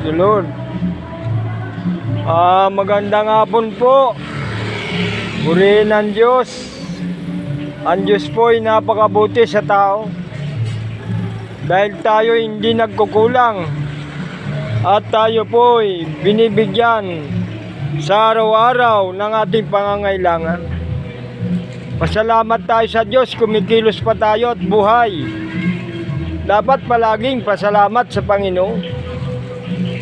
the Lord. Magandang hapon po. Purihin ang Diyos. Ang Diyos po ay napakabuti sa tao. Dahil tayo hindi nagkukulang. At tayo po ay binibigyan sa araw-araw ng ating pangangailangan. Pasalamat tayo sa Diyos, kumikilos pa tayo at buhay. Dapat palaging pasalamat sa Panginoon.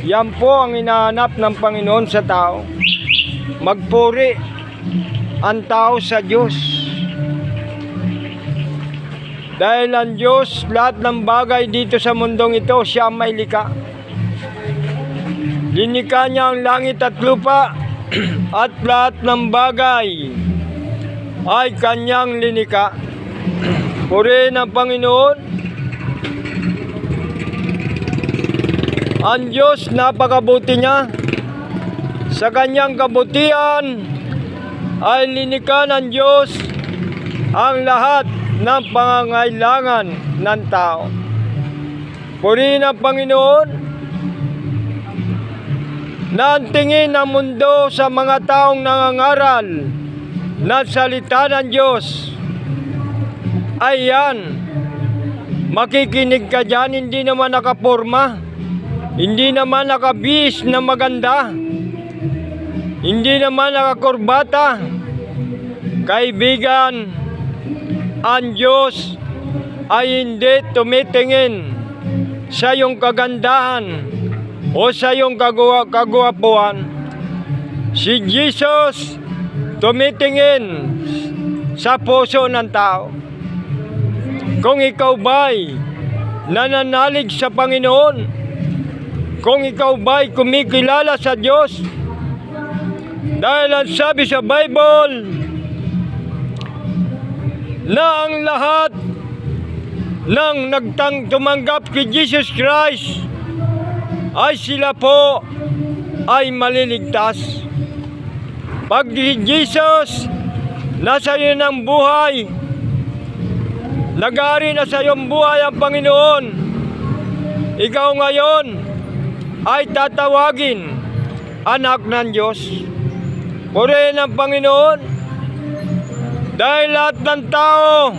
Yan po ang hinahanap ng Panginoon sa tao. Magpuri ang tao sa Diyos. Dahil ang Diyos, lahat ng bagay dito sa mundong ito, siya ang may likha. Linikha niya ang langit at lupa at lahat ng bagay ay kanyang linikha. Purihin ang Panginoon. Ang Diyos, napakabuti niya. Sa kanyang kabutihan ay linikha ng Diyos ang lahat ng pangangailangan ng tao. Purihin ang Panginoon na ang tingin ng mundo sa mga taong nangangaral ng salita ng Diyos ay yan. Makikinig ka dyan, hindi naman nakaporma. Hindi naman nakabihis na maganda. Hindi naman nakakurbata. Kaibigan, ang Diyos ay hindi tumitingin sa iyong kagandahan o sa iyong kagwapuan. Si Jesus tumitingin sa puso ng tao. Kung ikaw ba'y nananalig sa Panginoon, kung ikaw ba'y kumikilala sa Diyos, dahil ang sabi sa Bible na ang lahat ng tumanggap kay Jesus Christ ay sila po ay maliligtas. Pag si Jesus nasa iyo ng buhay, nag-aari na sa iyong buhay ang Panginoon, ikaw ngayon ay tatawagin anak ng Diyos. Purihin ang Panginoon dahil lahat ng tao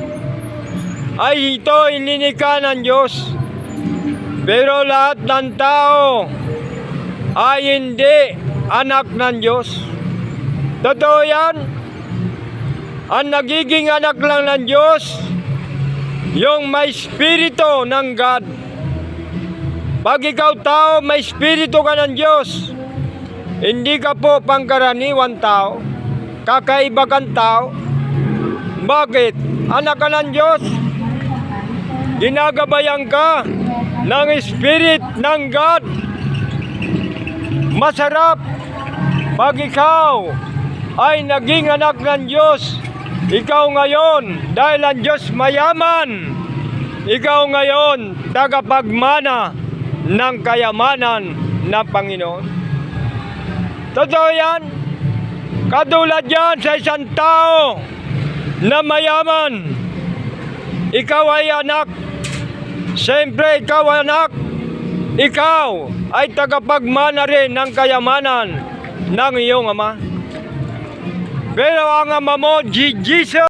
ay ito ilinikha ng Diyos. Pero lahat ng tao ay hindi anak ng Diyos. Totoo yan. Ang nagiging anak lang ng Diyos, yung may spirito ng God. Pag ikaw tao, may spirito ka ng Diyos. Hindi ka po pangkaraniwan tao. Kakaiba kang tao. Bakit? Anak ka ng Diyos. Ginagabayan ka ng Spirit ng God. Masarap pag ikaw ay naging anak ng Diyos. Ikaw ngayon, dahil ang Diyos mayaman, ikaw ngayon tagapagmana ng kayamanan ng Panginoon. Totoo yan. Katulad yan sa isang tao na mayaman. Ikaw ay anak. Siyempre, ikaw anak. Ikaw ay tagapagmana rin ng kayamanan ng iyong ama. Pero ang ama mo, Jesus,